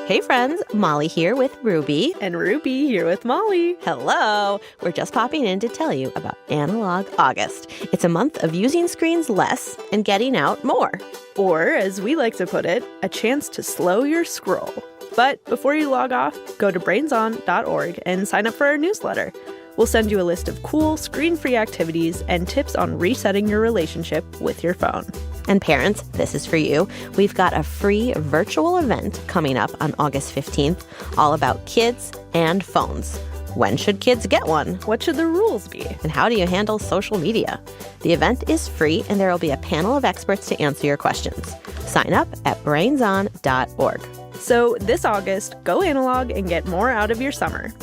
Hey friends, Molly here with Ruby. And Ruby here with Molly. Hello! We're just popping in to tell you about Analog August. It's a month of using screens less and getting out more. Or, as we like to put it, a chance to slow your scroll. But before you log off, go to brainson.org and sign up for our newsletter. We'll send you a list of cool, screen-free activities and tips on resetting your relationship with your phone. And parents, this is for you. We've got a free virtual event coming up on August 15th, all about kids and phones. When should kids get one? What should the rules be? And how do you handle social media? The event is free, and there will be a panel of experts to answer your questions. Sign up at brainson.org. So this August, go analog and get more out of your summer.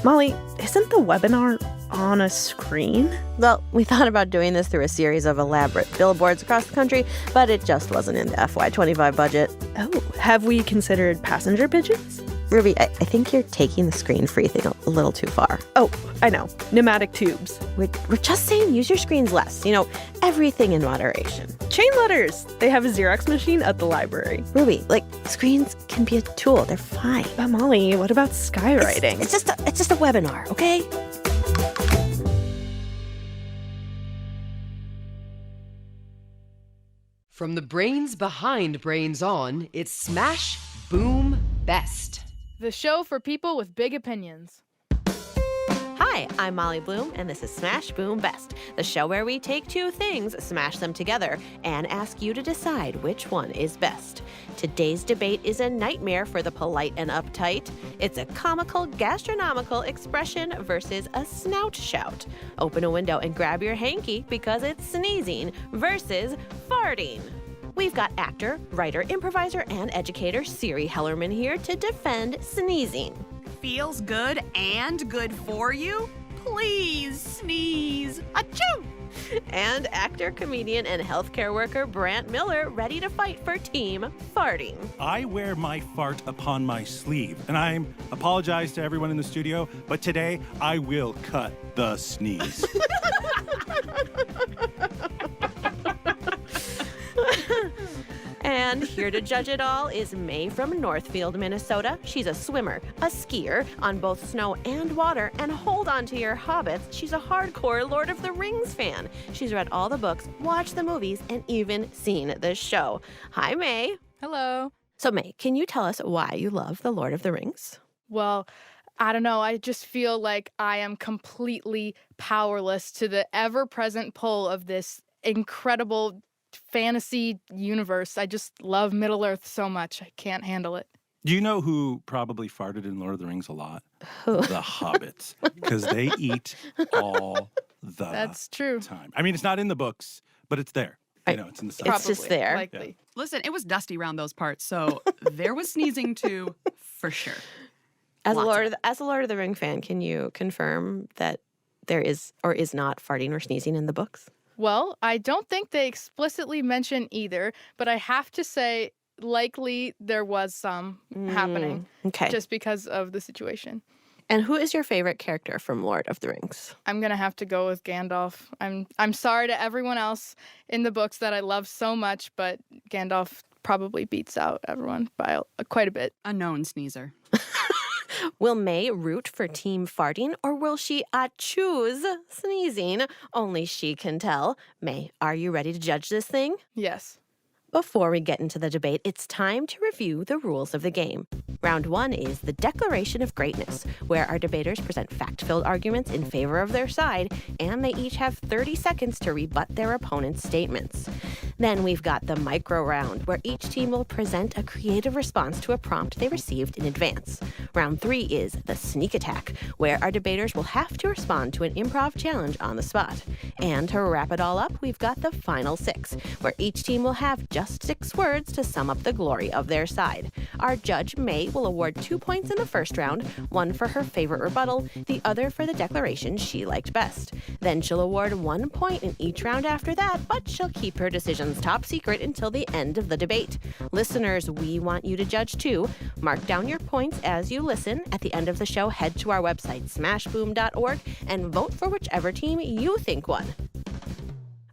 Molly, isn't the webinar on a screen? Well, we thought about doing this through a series of elaborate billboards across the country, but it just wasn't in the FY25 budget. Oh, have we considered passenger pigeons? Ruby, I think you're taking the screen-free thing a little too far. Oh, I know. Pneumatic tubes. We're just saying use your screens less. Everything in moderation. Chain letters. They have a Xerox machine at the library. Ruby, screens can be a tool. They're fine. But Molly, what about skywriting? It's just a webinar, okay? From the brains behind Brains On, it's Smash, Boom, Best. The show for people with big opinions. Hi, I'm Molly Bloom, and this is Smash, Boom, Best, the show where we take two things, smash them together, and ask you to decide which one is best. Today's debate is a nightmare for the polite and uptight. It's a comical, gastronomical expression versus a snout shout. Open a window and grab your hanky because it's sneezing versus farting. We've got actor, writer, improviser, and educator Siri Hellerman here to defend sneezing. Feels good and good for you? Please sneeze. Achoo! And actor, comedian, and healthcare worker Brant Miller ready to fight for Team Farting. I wear my fart upon my sleeve, and I apologize to everyone in the studio, but today I will cut the sneeze. And here to judge it all is May from Northfield, Minnesota. She's a swimmer, a skier on both snow and water, and hold on to your hobbits, she's a hardcore Lord of the Rings fan. She's read all the books, watched the movies, and even seen the show. Hi, May. Hello. So, May, can you tell us why you love the Lord of the Rings? Well, I don't know. I just feel like I am completely powerless to the ever-present pull of this incredible fantasy universe. I just love Middle-earth so much. I can't handle it. Do you know who probably farted in Lord of the Rings a lot? Who? The hobbits. Because they eat all the That's true. time. I mean, it's not in the books, but it's there. It's in the side. It's just there. Likely. Yeah. Listen, it was dusty around those parts, so there was sneezing too, for sure. As a Lots Lord of the Ring fan, can you confirm that there is or is not farting or sneezing in the books? Well, I don't think they explicitly mention either, but I have to say likely there was some happening. Okay. Just because of the situation. And who is your favorite character from Lord of the Rings? I'm going to have to go with Gandalf. I'm sorry to everyone else in the books that I love so much, but Gandalf probably beats out everyone by quite a bit. A known sneezer. Will May root for Team Farting, or will she choose sneezing? Only she can tell. May, are you ready to judge this thing? Yes. Before we get into the debate, it's time to review the rules of the game. Round 1 is the Declaration of Greatness, where our debaters present fact-filled arguments in favor of their side, and they each have 30 seconds to rebut their opponent's statements. Then we've got the Micro Round, where each team will present a creative response to a prompt they received in advance. Round 3 is the Sneak Attack, where our debaters will have to respond to an improv challenge on the spot. And to wrap it all up, we've got the Final 6, where each team will have just 6 words to sum up the glory of their side. Our judge, May, will award 2 points in the first round, 1 for her favorite rebuttal, the other for the declaration she liked best. Then she'll award 1 point in each round after that, but she'll keep her decisions top secret until the end of the debate. Listeners, we want you to judge too. Mark down your points as you listen. At the end of the show, head to our website, smashboom.org, and vote for whichever team you think won.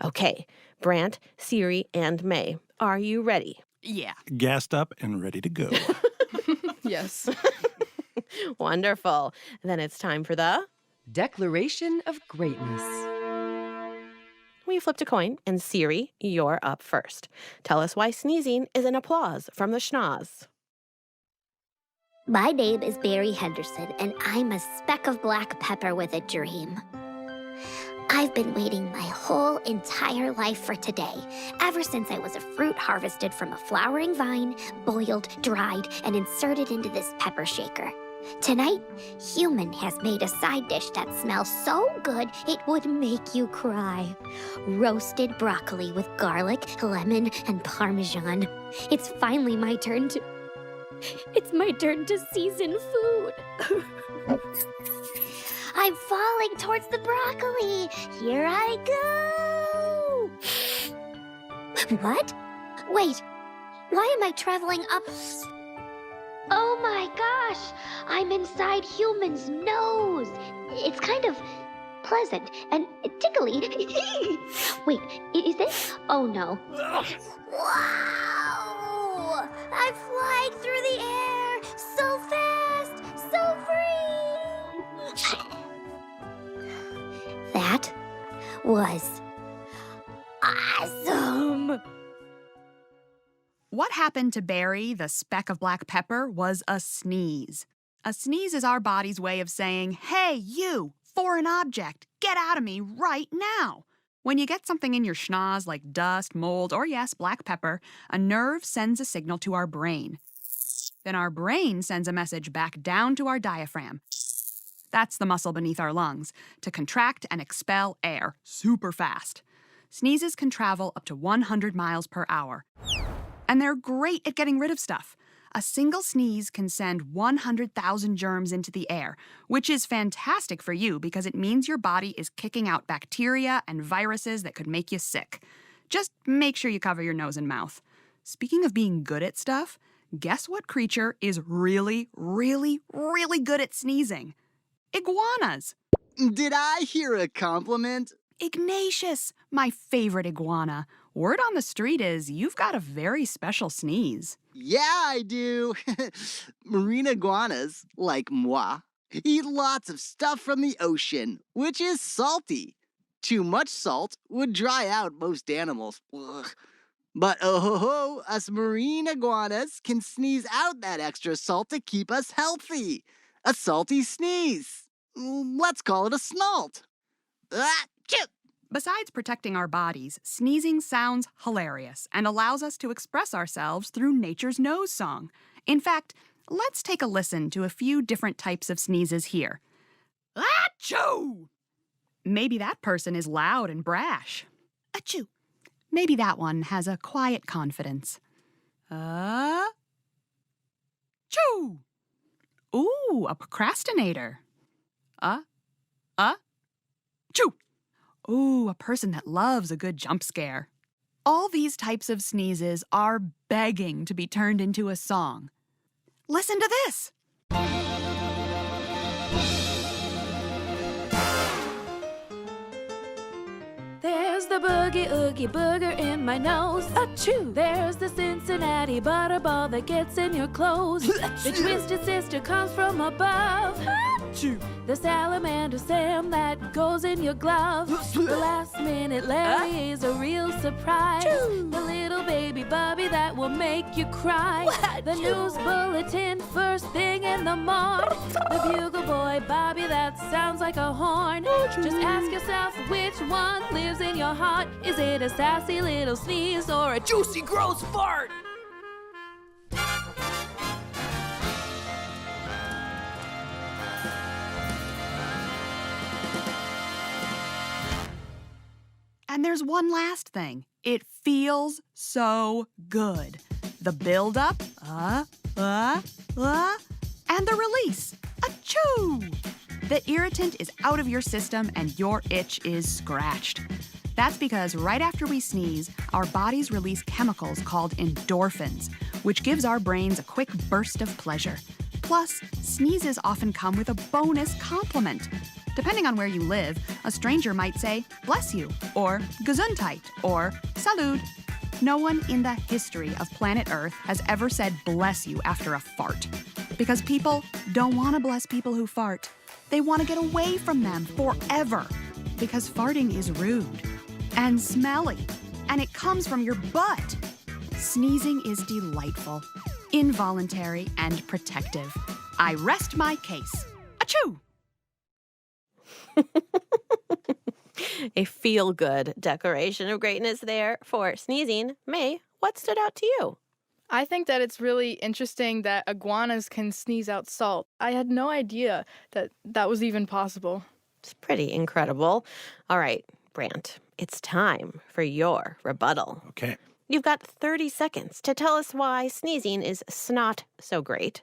Okay, Brant, Siri, and May, are you ready? Yeah. Gassed up and ready to go. Yes. Wonderful. Then it's time for the... Declaration of Greatness. We flipped a coin, and Siri, you're up first. Tell us why sneezing is an applause from the schnoz. My name is Barry Henderson, and I'm a speck of black pepper with a dream. I've been waiting my whole entire life for today, ever since I was a fruit harvested from a flowering vine, boiled, dried, and inserted into this pepper shaker. Tonight, Human has made a side dish that smells so good it would make you cry. Roasted broccoli with garlic, lemon, and Parmesan. It's finally my turn to... It's my turn to season food. I'm falling towards the broccoli. Here I go. What? Wait, why am I traveling up? Oh my gosh, I'm inside Human's nose. It's kind of pleasant and tickly. Wait, is this? Oh no. Wow! I'm flying through the air, so fast, so free. That was awesome. What happened to Barry, the speck of black pepper, was a sneeze. A sneeze is our body's way of saying, hey, you, foreign object, get out of me right now. When you get something in your schnoz like dust, mold, or yes, black pepper, a nerve sends a signal to our brain. Then our brain sends a message back down to our diaphragm. That's the muscle beneath our lungs, to contract and expel air super fast. Sneezes can travel up to 100 miles per hour. And they're great at getting rid of stuff. A single sneeze can send 100,000 germs into the air, which is fantastic for you because it means your body is kicking out bacteria and viruses that could make you sick. Just make sure you cover your nose and mouth. Speaking of being good at stuff, guess what creature is really, really, really good at sneezing? Iguanas. Did I hear a compliment? Ignatius, my favorite iguana. Word on the street is you've got a very special sneeze. Yeah, I do. Marine iguanas, like moi, eat lots of stuff from the ocean, which is salty. Too much salt would dry out most animals. Ugh. But oh ho ho, us marine iguanas can sneeze out that extra salt to keep us healthy. A salty sneeze. Let's call it a snalt. Achoo! Besides protecting our bodies, sneezing sounds hilarious and allows us to express ourselves through nature's nose song. In fact, let's take a listen to a few different types of sneezes here. Achoo! Maybe that person is loud and brash. Achoo! Maybe that one has a quiet confidence. Achoo! Ooh, a procrastinator. Achoo! Ooh, a person that loves a good jump scare. All these types of sneezes are begging to be turned into a song. Listen to this. There's the boogie oogie booger in my nose. Achoo! There's the Cincinnati butterball that gets in your clothes. The twisted sister comes from above. Achoo! The salamander Sam that goes in your glove. The last minute Larry is a real surprise. The little baby Bubby that will make you cry. The news bulletin first thing in the morn. The bugle boy Bobby that sounds like a horn. Just ask yourself which one lives in your heart. Is it a sassy little sneeze or a juicy gross fart? And there's one last thing. It feels so good. The build-up, and the release, achoo! The irritant is out of your system and your itch is scratched. That's because right after we sneeze, our bodies release chemicals called endorphins, which gives our brains a quick burst of pleasure. Plus, sneezes often come with a bonus compliment. Depending on where you live, a stranger might say, bless you, or gesundheit, or salud. No one in the history of planet Earth has ever said bless you after a fart. Because people don't want to bless people who fart. They want to get away from them forever. Because farting is rude and smelly, and it comes from your butt. Sneezing is delightful, involuntary, and protective. I rest my case. Achoo! A feel-good declaration of greatness there for sneezing. May, what stood out to you? I think that it's really interesting that iguanas can sneeze out salt. I had no idea that that was even possible. It's pretty incredible. All right, Brant, it's time for your rebuttal. Okay. You've got 30 seconds to tell us why sneezing is not so great.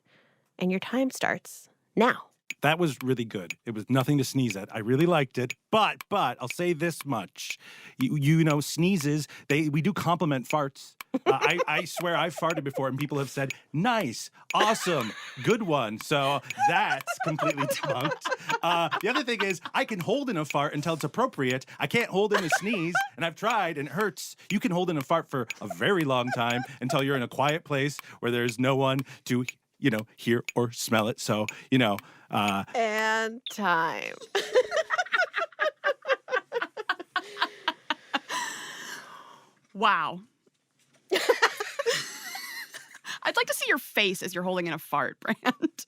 And your time starts now. That was really good. It was nothing to sneeze at. I really liked it. But I'll say this much. You know, sneezes, we do compliment farts. I swear I've farted before and people have said, nice, awesome, good one. So that's completely debunked. The other thing is I can hold in a fart until it's appropriate. I can't hold in a sneeze, and I've tried and it hurts. You can hold in a fart for a very long time until you're in a quiet place where there's no one to, hear or smell it. So, and time. Wow. I'd like to see your face as you're holding in a fart, Brant.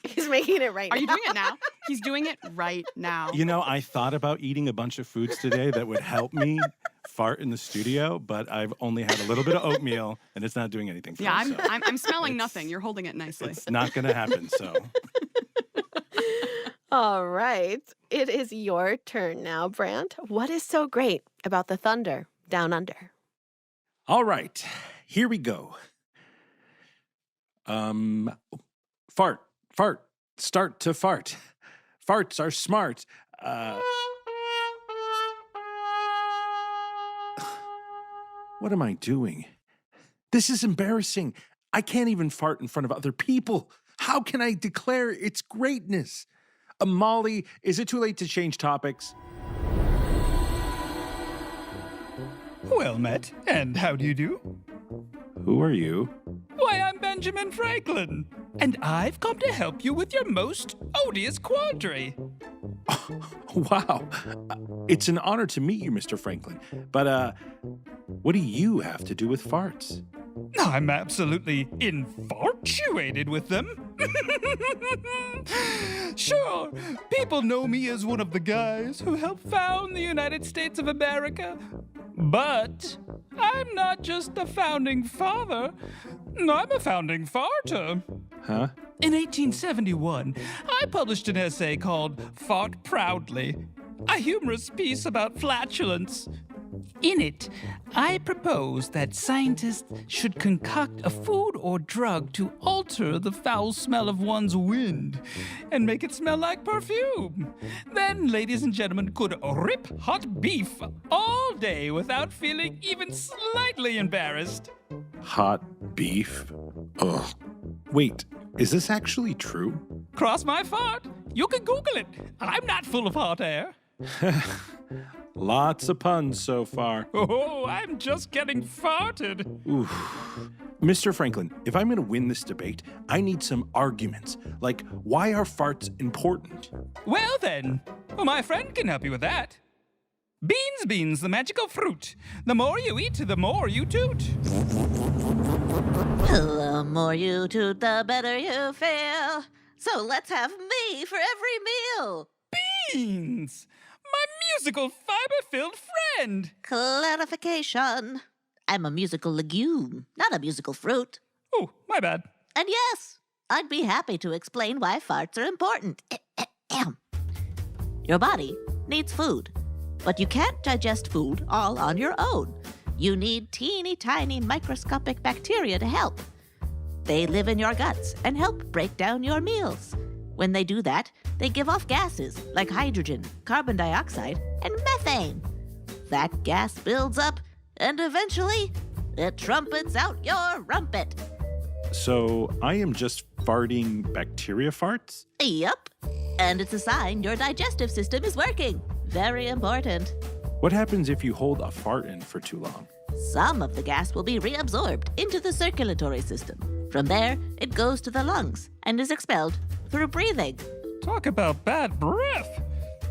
He's making it right now. Are you doing it now? He's doing it right now. I thought about eating a bunch of foods today that would help me fart in the studio, but I've only had a little bit of oatmeal, and it's not doing anything for me. I'm smelling nothing. You're holding it nicely. It's not going to happen, so. All right. It is your turn now, Brant. What is so great about the thunder down under? All right. Here we go. Fart. Start to fart. Farts are smart. What am I doing? This is embarrassing. I can't even fart in front of other people. How can I declare its greatness? Molly, is it too late to change topics? Well met, and how do you do? Who are you? Why, I'm Benjamin Franklin, and I've come to help you with your most odious quandary. Wow. It's an honor to meet you, Mr. Franklin. But, what do you have to do with farts? I'm absolutely infatuated with them. Sure, people know me as one of the guys who helped found the United States of America. But I'm not just a founding father. I'm a founding farter. Huh? In 1871, I published an essay called Fart Proudly, a humorous piece about flatulence. In it, I proposed that scientists should concoct a food or drug to alter the foul smell of one's wind and make it smell like perfume. Then ladies and gentlemen could rip hot beef all day without feeling even slightly embarrassed. Hot beef? Ugh. Wait, is this actually true? Cross my fart. You can Google it. I'm not full of hot air. Lots of puns so far. Oh, I'm just getting farted. Oof. Mr. Franklin, if I'm going to win this debate, I need some arguments. Like, why are farts important? Well then, my friend can help you with that. Beans, the magical fruit. The more you eat, the more you toot. The more you toot, the better you feel. So let's have me for every meal. Beans! My musical fiber-filled friend! Clarification. I'm a musical legume, not a musical fruit. Oh, my bad. And yes, I'd be happy to explain why farts are important. Your body needs food, but you can't digest food all on your own. You need teeny tiny microscopic bacteria to help. They live in your guts and help break down your meals. When they do that, they give off gases like hydrogen, carbon dioxide, and methane. That gas builds up, and eventually, it trumpets out your rumpet. So I am just farting bacteria farts? Yup. And it's a sign your digestive system is working. Very important. What happens if you hold a fart in for too long? Some of the gas will be reabsorbed into the circulatory system. From there, it goes to the lungs and is expelled through breathing. Talk about bad breath.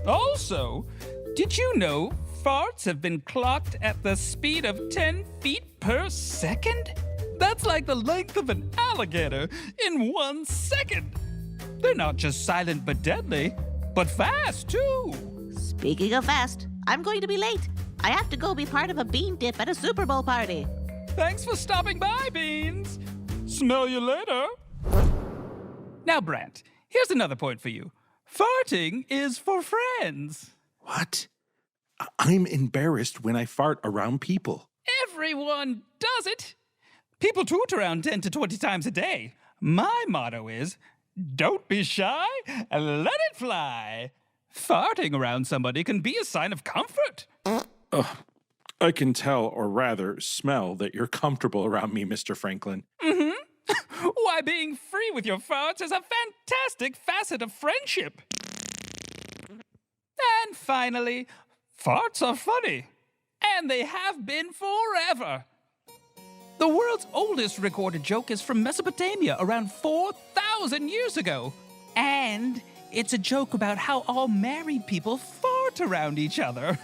Also, did you know farts have been clocked at the speed of 10 feet per second? That's like the length of an alligator in 1 second. They're not just silent but deadly, but fast too. Speaking of fast, I'm going to be late. I have to go be part of a bean dip at a Super Bowl party. Thanks for stopping by, Beans. Smell you later. Now, Brant, here's another point for you. Farting is for friends. What? I'm embarrassed when I fart around people. Everyone does it. People toot around 10 to 20 times a day. My motto is, don't be shy and let it fly. Farting around somebody can be a sign of comfort. I can tell, or rather smell, that you're comfortable around me, Mr. Franklin. Mm-hmm. Why, being free with your farts is a fantastic facet of friendship. And finally, farts are funny. And they have been forever. The world's oldest recorded joke is from Mesopotamia around 4,000 years ago. And it's a joke about how all married people fart around each other.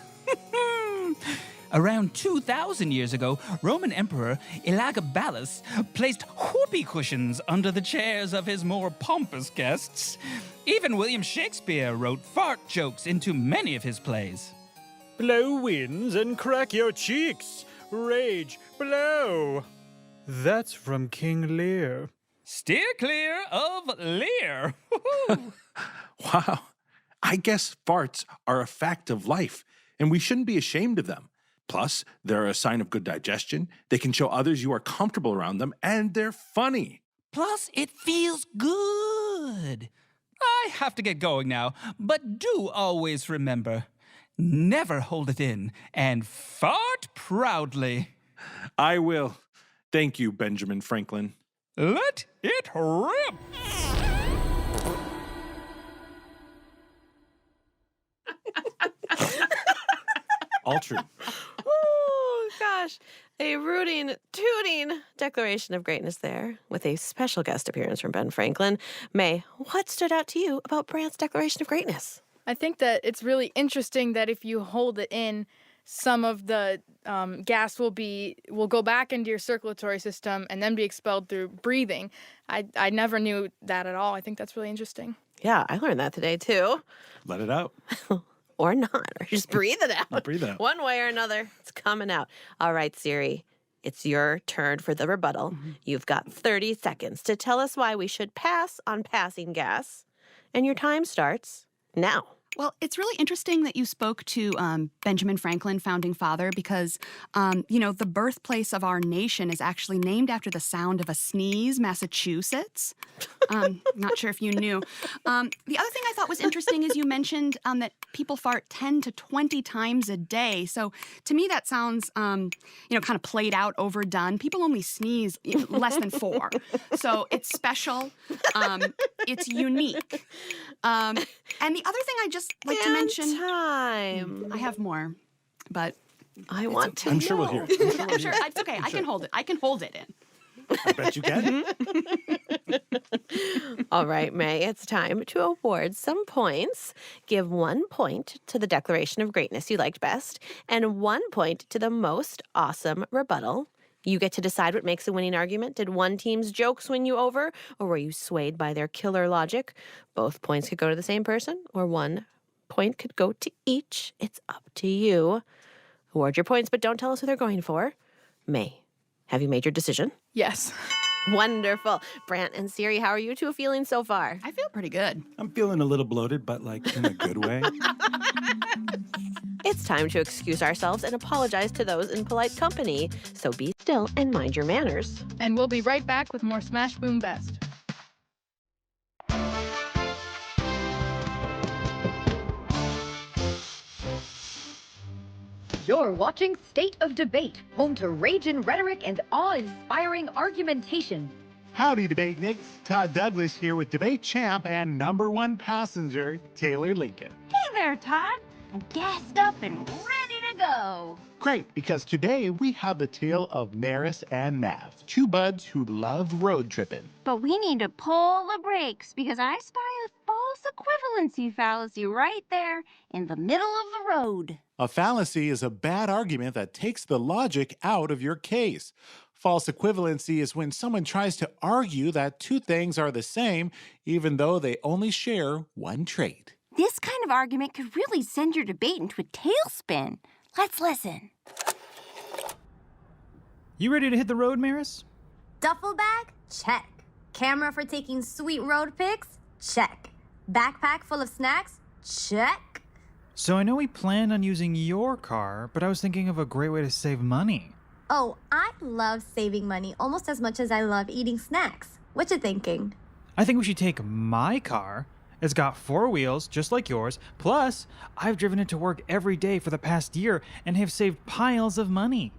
Around 2,000 years ago, Roman Emperor Elagabalus placed whoopee cushions under the chairs of his more pompous guests. Even William Shakespeare wrote fart jokes into many of his plays. Blow winds and crack your cheeks. Rage, blow. That's from King Lear. Steer clear of Lear. Wow. I guess farts are a fact of life, and we shouldn't be ashamed of them. Plus, they're a sign of good digestion. They can show others you are comfortable around them, and they're funny. Plus, it feels good. I have to get going now, but do always remember, never hold it in and fart proudly. I will. Thank you, Benjamin Franklin. Let it rip. All true. Oh, gosh. A rooting, tooting declaration of greatness there with a special guest appearance from Ben Franklin. May, what stood out to you about Brant's declaration of greatness? I think that it's really interesting that if you hold it in, some of the gas will go back into your circulatory system and then be expelled through breathing. I never knew that at all. I think that's really interesting. Yeah, I learned that today, too. Let it out. Or not, or just breathe it out. Breathe it out. One way or another, it's coming out. All right, Siri, it's your turn for the rebuttal. Mm-hmm. You've got 30 seconds to tell us why we should pass on passing gas. And your time starts now. Well, it's really interesting that you spoke to Benjamin Franklin, founding father, because, the birthplace of our nation is actually named after the sound of a sneeze, Massachusetts. Not sure if you knew. The other thing I thought was interesting is you mentioned that people fart 10 to 20 times a day. So to me, that sounds, kind of played out, overdone. People only sneeze less than 4. So it's special. It's unique. And the other thing I just like to mention. Time. I have more, but I want to. I'm sure we'll hear it. I'm sure it's okay. I can hold it. I can hold it in. I bet you can. All right, May, it's time to award some points. Give 1 point to the declaration of greatness you liked best, and 1 point to the most awesome rebuttal. You get to decide what makes a winning argument. Did one team's jokes win you over, or were you swayed by their killer logic? Both points could go to the same person, or 1 point could go to each. It's up to you. Award your points, but don't tell us who they're going for. May, have you made your decision? Yes. Wonderful. Brant and Siri, how are you two feeling so far? I feel pretty good. I'm feeling a little bloated, but in a good way. It's time to excuse ourselves and apologize to those in polite company. So be still and mind your manners. And we'll be right back with more Smash Boom Best. You're watching State of Debate, home to rage and rhetoric and awe-inspiring argumentation. Howdy, Debate Nicks. Todd Douglas here with debate champ and #1 passenger, Taylor Lincoln. Hey there, Todd. I'm gassed up and ready to go? Great, because today we have the tale of Maris and Mav, two buds who love road tripping. But we need to pull the brakes because I spy a false equivalency fallacy right there in the middle of the road. A fallacy is a bad argument that takes the logic out of your case. False equivalency is when someone tries to argue that two things are the same, even though they only share one trait. This kind of argument could really send your debate into a tailspin. Let's listen. You ready to hit the road, Maris? Duffel bag? Check. Camera for taking sweet road pics? Check. Backpack full of snacks? Check. So I know we planned on using your car, but I was thinking of a great way to save money. Oh, I love saving money almost as much as I love eating snacks. What you thinking? I think we should take my car. It's got 4 wheels, just like yours. Plus, I've driven it to work every day for the past year and have saved piles of money.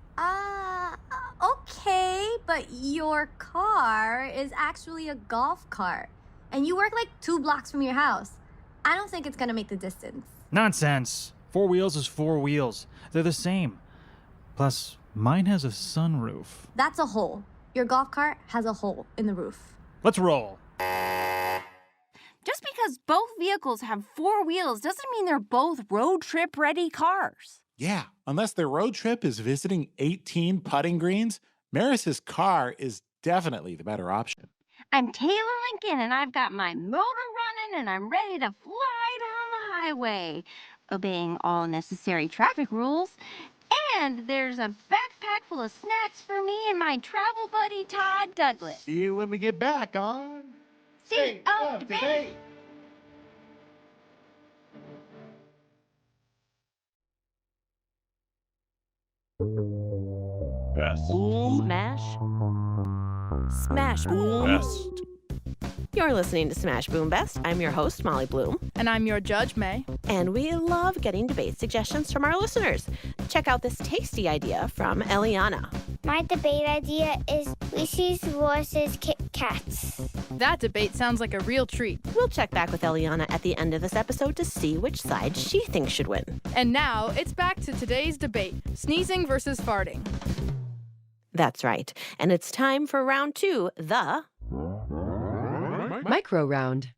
Okay, but your car is actually a golf cart. And you work like 2 blocks from your house. I don't think it's gonna make the distance. Nonsense. 4 wheels is 4 wheels. They're the same. Plus, mine has a sunroof. That's a hole. Your golf cart has a hole in the roof. Let's roll. Just because both vehicles have 4 wheels doesn't mean they're both road trip ready cars. Yeah, unless their road trip is visiting 18 putting greens, Maris's car is definitely the better option. I'm Taylor Lincoln, and I've got my motor running, and I'm ready to fly down the highway, obeying all necessary traffic rules. And there's a backpack full of snacks for me and my travel buddy, Todd Douglas. See you when we get back on State of Debate. Best. Smash. Smash Boom. Best. You're listening to Smash Boom Best. I'm your host, Molly Bloom. And I'm your judge, May. And we love getting debate suggestions from our listeners. Check out this tasty idea from Eliana. My debate idea is Reese's versus Kit Kats. That debate sounds like a real treat. We'll check back with Eliana at the end of this episode to see which side she thinks should win. And now it's back to today's debate, sneezing versus farting. That's right. And it's time for round 2, the Micro round.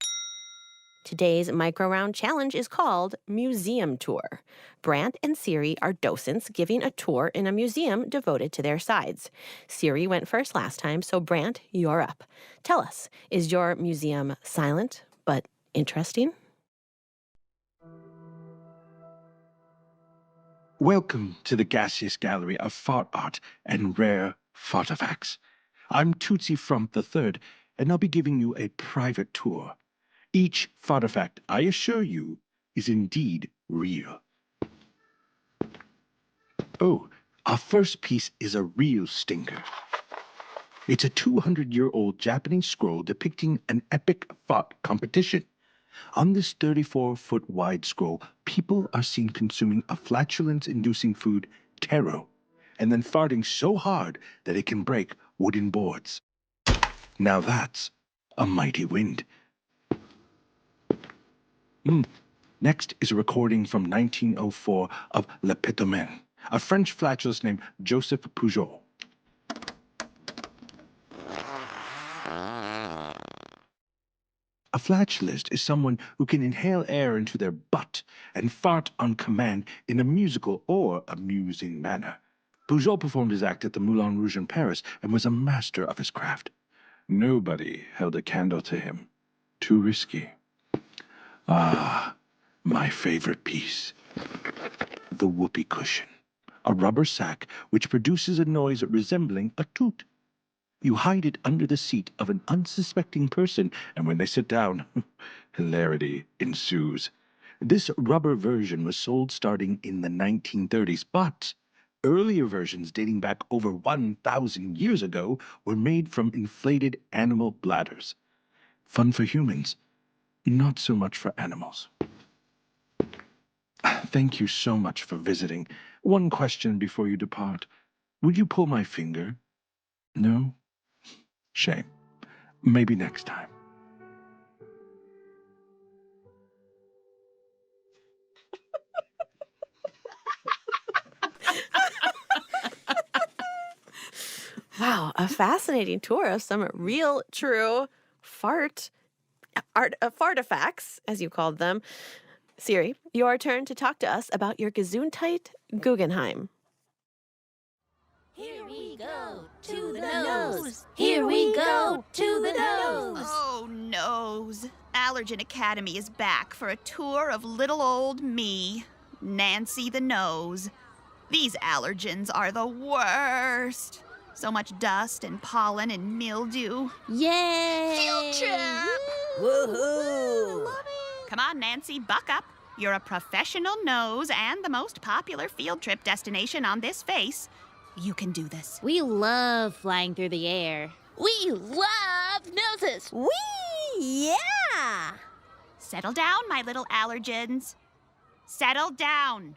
Today's micro round challenge is called Museum Tour. Brant and Siri are docents giving a tour in a museum devoted to their sides. Siri went first last time, so Brant, you're up. Tell us, is your museum silent but interesting? Welcome to the gaseous gallery of fart art and rare fartifacts. I'm Tootsie Frump III, and I'll be giving you a private tour. Each fartifact, I assure you, is indeed real. Oh, our first piece is a real stinker. It's a 200-year-old Japanese scroll depicting an epic fart competition. On this 34-foot wide scroll, people are seen consuming a flatulence-inducing food, taro, and then farting so hard that it can break wooden boards. Now that's a mighty wind. Next is a recording from 1904 of Le Pétomen, a French flatulist named Joseph Pujol. A flatulist is someone who can inhale air into their butt and fart on command in a musical or amusing manner. Pujol performed his act at the Moulin Rouge in Paris and was a master of his craft. Nobody held a candle to him. Too risky. Ah, my favorite piece. The whoopee cushion. A rubber sack which produces a noise resembling a toot. You hide it under the seat of an unsuspecting person, and when they sit down, hilarity ensues. This rubber version was sold starting in the 1930s, but earlier versions dating back over 1,000 years ago were made from inflated animal bladders. Fun for humans, not so much for animals. Thank you so much for visiting. One question before you depart. Would you pull my finger? No? Shame. Maybe next time. Wow, a fascinating tour of some real, true fartifacts, as you called them. Siri, your turn to talk to us about your Gesundheit Guggenheim. Here we go to the nose. Here we go to the nose. Oh, nose. Allergen Academy is back for a tour of little old me, Nancy the Nose. These allergens are the worst. So much dust and pollen and mildew. Yay! Field trip! Woohoo! Come on, Nancy, buck up. You're a professional nose and the most popular field trip destination on this face. You can do this. We love flying through the air. We love noses. Yeah! Settle down, my little allergens. Settle down.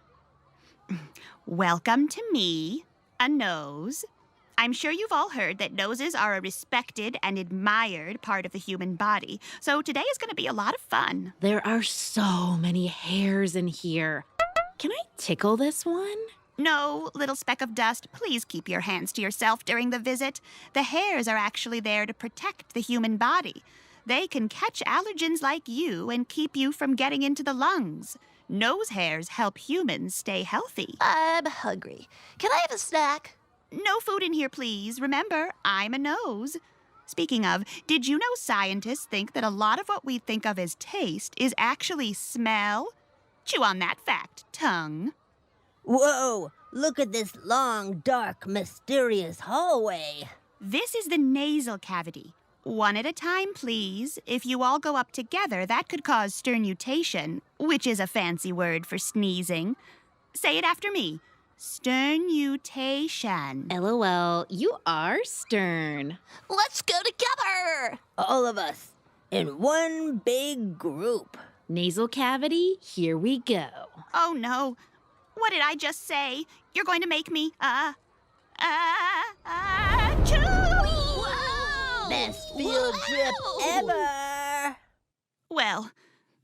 Welcome to me, a nose. I'm sure you've all heard that noses are a respected and admired part of the human body, so today is going to be a lot of fun. There are so many hairs in here. Can I tickle this one? No, little speck of dust, please keep your hands to yourself during the visit. The hairs are actually there to protect the human body. They can catch allergens like you and keep you from getting into the lungs. Nose hairs help humans stay healthy. I'm hungry. Can I have a snack? No food in here, please. Remember, I'm a nose. Speaking of, did you know scientists think that a lot of what we think of as taste is actually smell? Chew on that fact, tongue. Whoa, look at this long, dark, mysterious hallway. This is the nasal cavity. One at a time, please. If you all go up together, that could cause sternutation, which is a fancy word for sneezing. Say it after me. Sternutation. LOL, you are stern. Let's go together! All of us, in one big group. Nasal cavity, here we go. Oh, no. What did I just say? You're going to make me, choo! Best field trip ever! Well,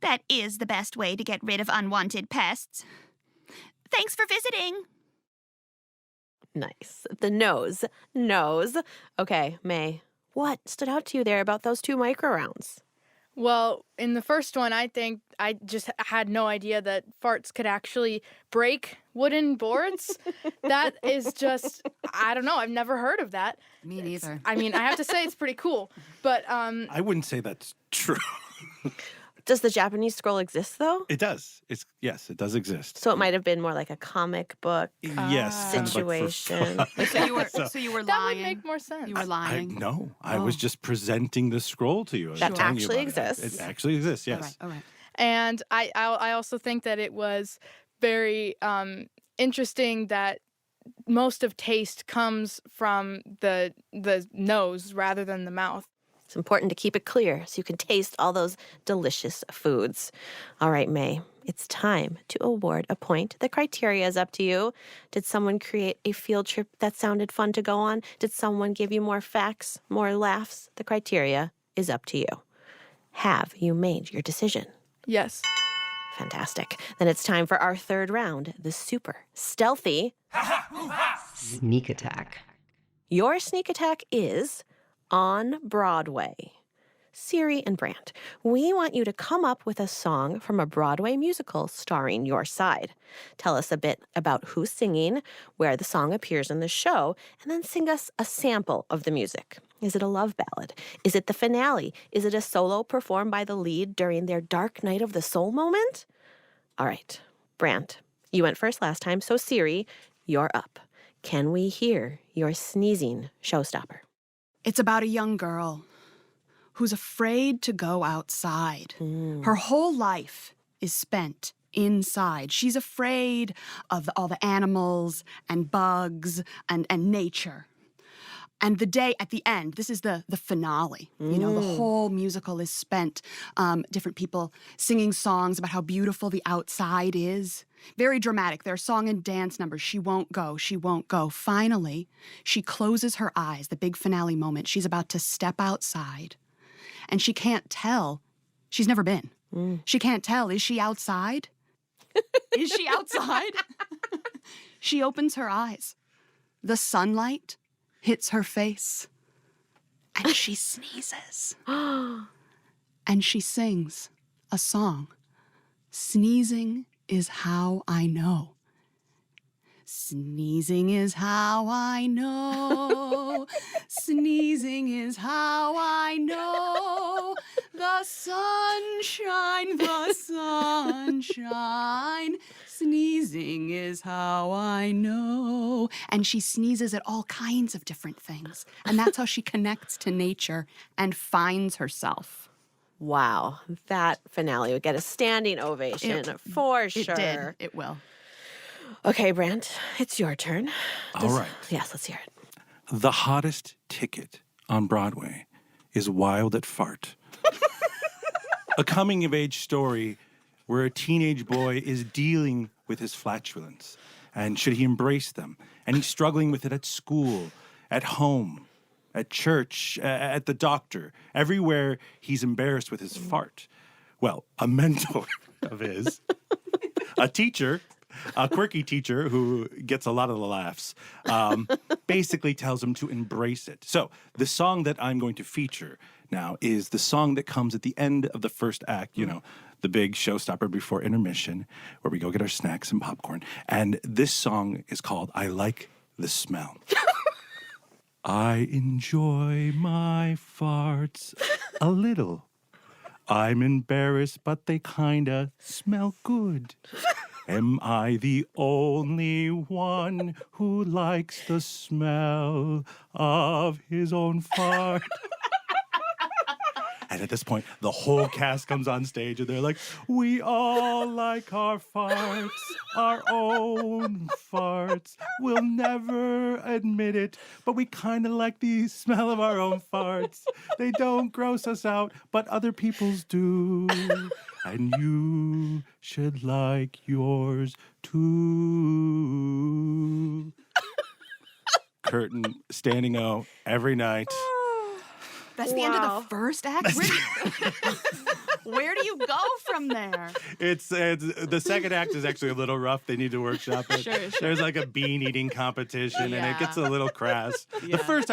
that is the best way to get rid of unwanted pests. Thanks for visiting. Nice. The nose. Okay, May, what stood out to you there about those 2 micro rounds? Well, in the first one, I think I just had no idea that farts could actually break wooden boards. That is just, I don't know. I've never heard of that. Me neither. I mean, I have to say it's pretty cool, but I wouldn't say that's true. Does the Japanese scroll exist, though? It does. Yes, it does exist. So it might have been more like a comic book Yes, situation. So you were lying. That would make more sense. You were lying. I was just presenting the scroll to you. I was That telling you actually about it. exists. It actually exists, yes. All right. And I also think that it was very interesting that most of taste comes from the nose rather than the mouth. It's important to keep it clear so you can taste all those delicious foods. All right, May, it's time to award a point. The criteria is up to you. Did someone create a field trip that sounded fun to go on? Did someone give you more facts, more laughs? The criteria is up to you. Have you made your decision? Yes. Fantastic. Then it's time for our 3rd round, the super stealthy Sneak attack. Your sneak attack is on Broadway. Siri and Brant, we want you to come up with a song from a Broadway musical starring your side. Tell us a bit about who's singing, where the song appears in the show, and then sing us a sample of the music. Is it a love ballad? Is it the finale? Is it a solo performed by the lead during their Dark Night of the Soul moment? All right, Brant, you went first last time, so Siri, you're up. Can we hear your sneezing showstopper? It's about a young girl who's afraid to go outside. Her whole life is spent inside. She's afraid of all the animals and bugs and nature. And the day at the end, this is the finale. You know, the whole musical is spent different people singing songs about how beautiful the outside is. Very dramatic. There are song and dance numbers. She won't go. She won't go. Finally, she closes her eyes, the big finale moment. She's about to step outside. And she can't tell. She's never been. She can't tell. Is she outside? Is she outside? She opens her eyes. The sunlight hits her face, and she sneezes. And she sings a song. Sneezing is how I know. Sneezing is how I know. Sneezing is how I know. The sunshine, the sunshine. Sneezing is how I know. And she sneezes at all kinds of different things. And that's how she connects to nature and finds herself. Wow, that finale would get a standing ovation for sure. It did. It will. Okay, Brant, it's your turn. All right. Yes, let's hear it. The hottest ticket on Broadway is Wild at Fart. A coming-of-age story where a teenage boy is dealing with his flatulence. And should he embrace them? And he's struggling with it at school, at home, at church, at the doctor. Everywhere he's embarrassed with his fart. Well, a mentor of his, a teacher, a quirky teacher who gets a lot of the laughs, basically tells him to embrace it. So the song that I'm going to feature now is the song that comes at the end of the first act, you know, the big showstopper before intermission, where we go get our snacks and popcorn. And this song is called I Like the Smell. I enjoy my farts a little. I'm embarrassed, but they kinda smell good. Am I the only one who likes the smell of his own fart? And at this point, the whole cast comes on stage and they're like, we all like our farts, our own farts. We'll never admit it, but we kind of like the smell of our own farts. They don't gross us out, but other people's do. And you should like yours too. Curtain, standing O every night. That's the end of the first act? Where do you go from there? It's the second act is actually a little rough. They need to workshop it. Sure. There's like a bean eating competition, and it gets a little crass. Yeah. The first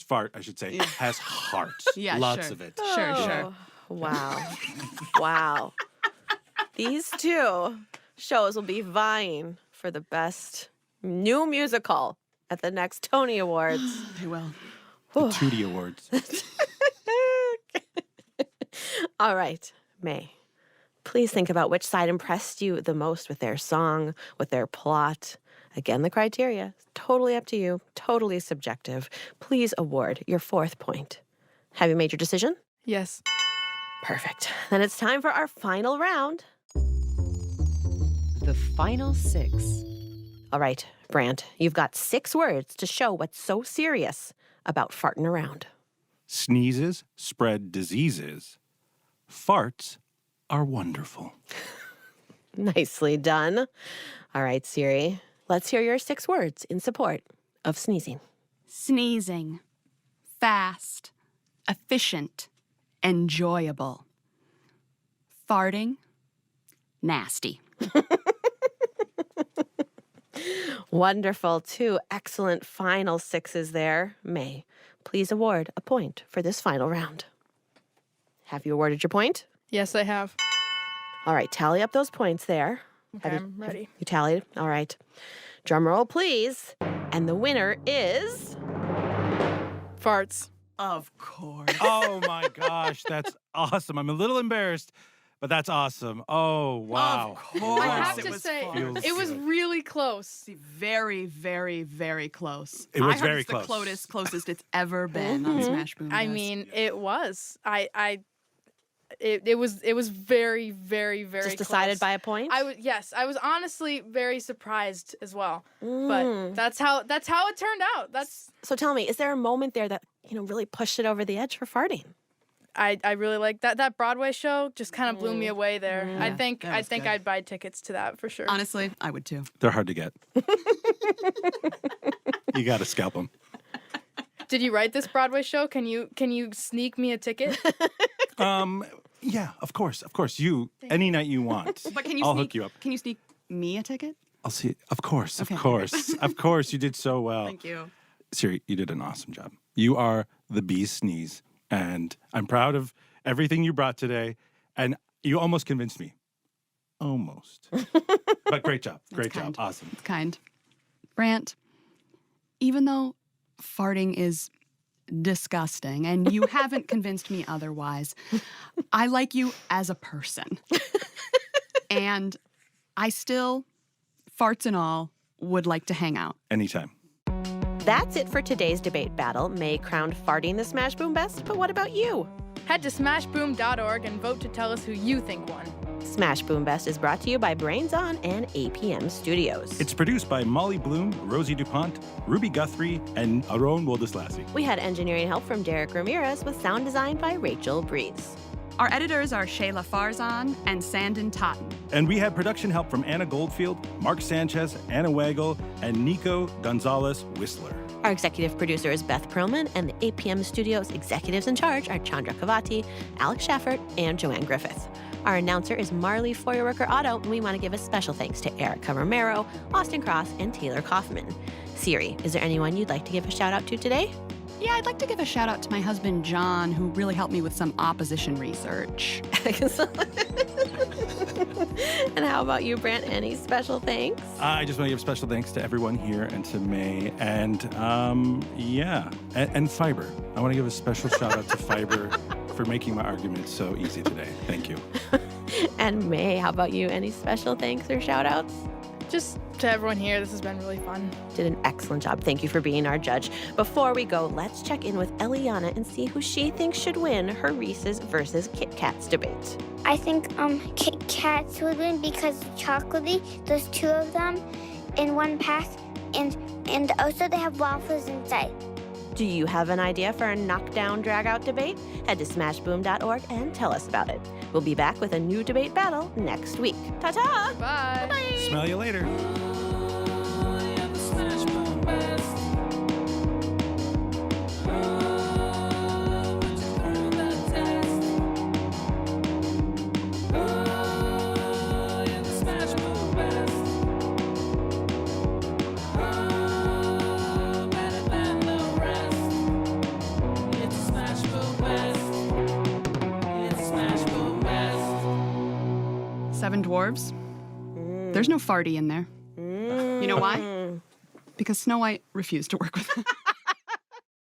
fart, I should say, has heart. Yeah, Lots sure. of it. Sure. Wow. Wow. These two shows will be vying for the best new musical at the next Tony Awards. They will. The Tootie Awards. All right, May. Please think about which side impressed you the most with their song, with their plot. Again, the criteria is totally up to you, totally subjective. Please award your 4th point. Have you made your decision? Yes. Perfect. Then it's time for our final round. The final 6. All right, Brant, you've got 6 words to show what's so serious about farting around. Sneezes spread diseases. Farts are wonderful. Nicely done. All right, Siri, let's hear your 6 words in support of sneezing. Sneezing. Fast. Efficient. Enjoyable. Farting. Nasty. Wonderful. 2 excellent final 6s there. May, please award a point for this final round. Have you awarded your point? Yes, I have. All right, tally up those points there. Okay, I'm ready. You tallied? All right. Drum roll, please. And the winner is... Farts. Of course. Oh my gosh, that's awesome. I'm a little embarrassed, but that's awesome. Oh, wow. Of course. I have It to was say, fun. it was really close. Very, very, very close. It was I heard very it's close. the closest it's ever been on Smash Boom. I Yes. mean, it was. It was very, very, very Just decided close. by a point? I was honestly very surprised as well. But that's how it turned out. So tell me, is there a moment there that, really pushed it over the edge for farting? I really like that Broadway show just kind of blew me away there. I think that was good. I'd buy tickets to that for sure. Honestly, I would too. They're hard to get. You got to scalp them. Did you write this Broadway show? Can you sneak me a ticket? Yeah, of course. Any night you want. But can you I'll sneak, hook you up. Can you sneak me a ticket? I'll see. Of course. Okay. Of course. You did so well. Thank you. Siri, you did an awesome job. You are the bee's sneeze, and I'm proud of everything you brought today, and you almost convinced me. Almost. But great job. Great job. Awesome. It's kind. Brant, even though farting is disgusting and you haven't convinced me otherwise, I like you as a person. And I still, farts and all, would like to hang out. Anytime. That's it for today's debate battle. May crowned farting the Smash Boom best, but what about you? Head to smashboom.org and vote to tell us who you think won. Smash Boom Best is brought to you by Brains On and APM Studios. It's produced by Molly Bloom, Rosie DuPont, Ruby Guthrie, and Aaron Woldeslassie. We had engineering help from Derek Ramirez with sound design by Rachel Breeze. Our editors are Shayla Farzan and Sandon Totten. And we had production help from Anna Goldfield, Mark Sanchez, Anna Wagle, and Nico Gonzalez Whistler. Our executive producer is Beth Perlman, and the APM Studios executives in charge are Chandra Kavati, Alex Schaffert, and Joanne Griffith. Our announcer is Marley Feuerwerker Otto, and we want to give a special thanks to Erica Romero, Austin Cross, and Taylor Kaufman. Siri, is there anyone you'd like to give a shout out to today? Yeah, I'd like to give a shout out to my husband, John, who really helped me with some opposition research. And how about you, Brant? Any special thanks? I just want to give special thanks to everyone here and to May and Fiber. I want to give a special shout out to Fiber for making my argument so easy today. Thank you. And May, how about you? Any special thanks or shout outs? Just to everyone here, this has been really fun. Did an excellent job. Thank you for being our judge. Before we go, let's check in with Eliana and see who she thinks should win her Reese's versus Kit Kats debate. I think Kit Kats would win because chocolatey, there's two of them in one pack, and also they have waffles inside. Do you have an idea for a knockdown drag-out debate? Head to smashboom.org and tell us about it. We'll be back with a new debate battle next week. Ta-ta! Bye! Bye! Smell you later. Seven Dwarves. There's no farty in there. You know why? Because Snow White refused to work with them.